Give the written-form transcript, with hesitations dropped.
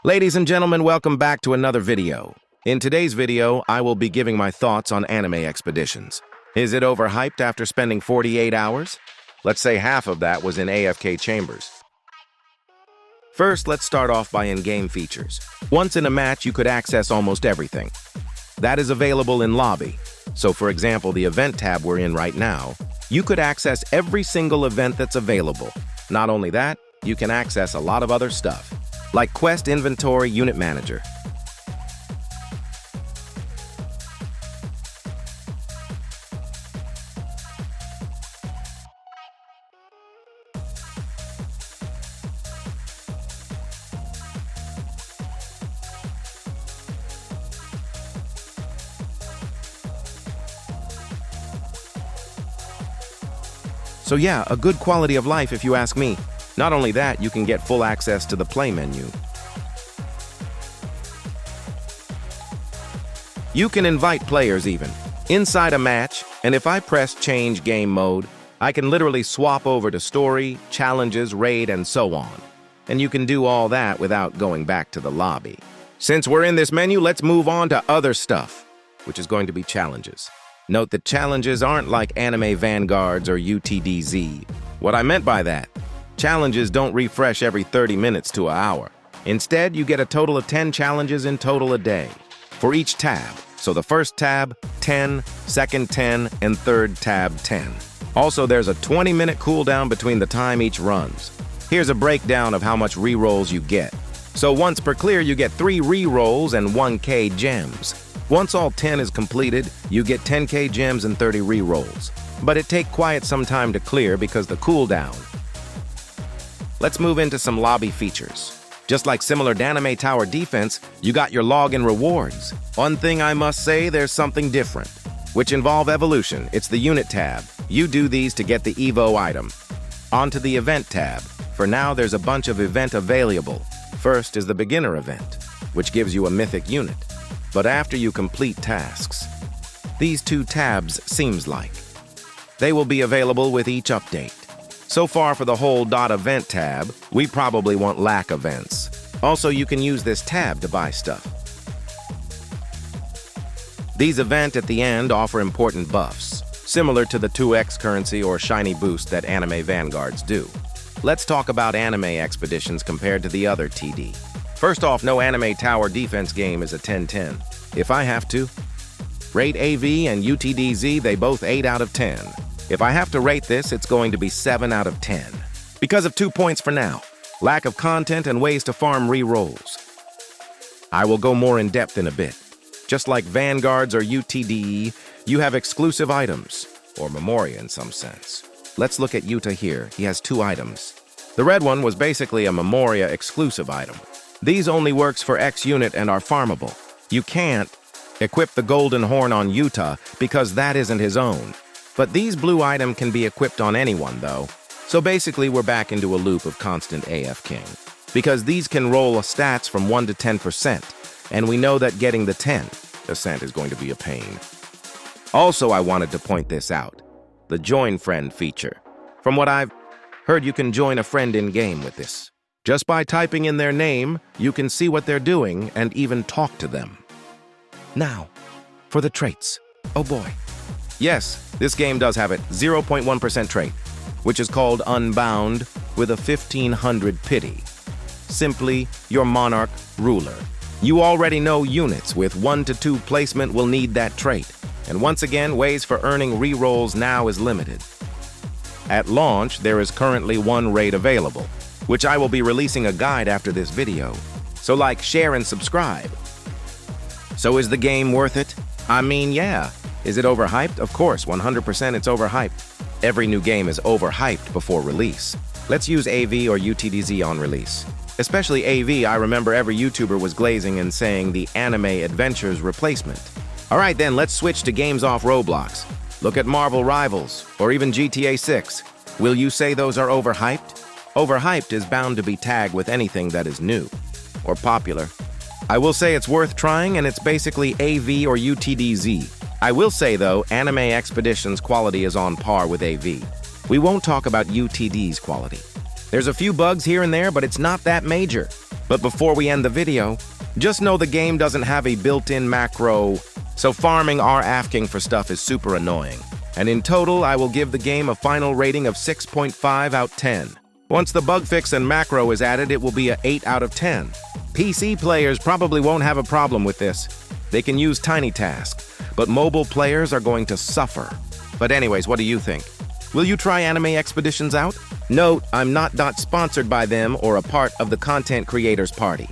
Ladies and gentlemen, welcome back to another video. In today's video, I will be giving my thoughts on Anime Expeditions. Is it overhyped after spending 48 hours? Let's say half of that was in AFK chambers. First, let's start off by in-game features. Once in a match, you could access almost everything. That is available in lobby. So for example, the event tab we're in right now, you could access every single event that's available. Not only that, you can access a lot of other stuff, like Quest Inventory Unit Manager. So yeah, a good quality of life if you ask me. Not only that, you can get full access to the play menu. You can invite players even, inside a match, and if I press change game mode, I can literally swap over to story, challenges, raid, and so on. And you can do all that without going back to the lobby. Since we're in this menu, let's move on to other stuff, which is going to be challenges. Note that challenges aren't like Anime Vanguards or UTDZ. What I meant by that, challenges don't refresh every 30 minutes to an hour. Instead, you get a total of 10 challenges in total a day, for each tab. So the first tab, 10, second 10, and third tab, 10. Also, there's a 20-minute cooldown between the time each runs. Here's a breakdown of how much rerolls you get. So once per clear, you get 3 rerolls and 1k gems. Once all 10 is completed, you get 10k gems and 30 rerolls. But it take quite some time to clear because the cooldown. Let's move into some lobby features. Just like similar to Anime Tower Defense, you got your login rewards. One thing I must say, there's something different, which involve evolution. It's the unit tab. You do these to get the Evo item. On to the event tab. For now, there's a bunch of event available. First is the beginner event, which gives you a mythic unit. But after you complete tasks, these 2 tabs seems like. They will be available with each update. So far for the whole .event tab, we probably want lack events. Also, you can use this tab to buy stuff. These events at the end offer important buffs, similar to the 2x currency or shiny boost that Anime Vanguards do. Let's talk about Anime Expeditions compared to the other TD. First off, no Anime Tower Defense game is a 10-10. If I have to, rate AV and UTDZ, they both 8 out of 10. If I have to rate this, it's going to be 7 out of 10. Because of 2 points for now, lack of content and ways to farm rerolls. I will go more in depth in a bit. Just like Vanguards or UTDE, you have exclusive items, or Memoria in some sense. Let's look at Yuta here. He has 2 items. The red one was basically a Memoria exclusive item. These only works for X unit and are farmable. You can't equip the golden horn on Yuta because that isn't his own. But these blue items can be equipped on anyone though. So basically we're back into a loop of constant AFKing. Because these can roll stats from 1 to 10%, and we know that getting the 10% is going to be a pain. Also, I wanted to point this out. The join friend feature. From what I've heard, you can join a friend in-game with this. Just by typing in their name, you can see what they're doing and even talk to them. Now, for the traits. Oh boy. Yes, this game does have it, 0.1% trait, which is called Unbound with a 1500 pity. Simply, your monarch ruler. You already know units with 1 to 2 placement will need that trait. And once again, ways for earning rerolls now is limited. At launch, there is currently 1 raid available, which I will be releasing a guide after this video. So like, share, and subscribe. So is the game worth it? I mean, yeah. Is it overhyped? Of course, 100% it's overhyped. Every new game is overhyped before release. Let's use AV or UTDZ on release. Especially AV, I remember every YouTuber was glazing and saying the Anime Adventures replacement. Alright then, let's switch to games off Roblox. Look at Marvel Rivals, or even GTA 6. Will you say those are overhyped? Overhyped is bound to be tagged with anything that is new or popular. I will say it's worth trying, and it's basically AV or UTDZ. I will say though, Anime Expeditions quality is on par with AV. We won't talk about UTD's quality. There's a few bugs here and there, but it's not that major. But before we end the video, just know the game doesn't have a built-in macro, so farming or asking for stuff is super annoying. And in total, I will give the game a final rating of 6.5 out of 10. Once the bug fix and macro is added, it will be a 8 out of 10. PC players probably won't have a problem with this. They can use tiny tasks, but mobile players are going to suffer. But anyways, what do you think? Will you try Anime Expeditions out? Note, I'm not sponsored by them or a part of the content creators party.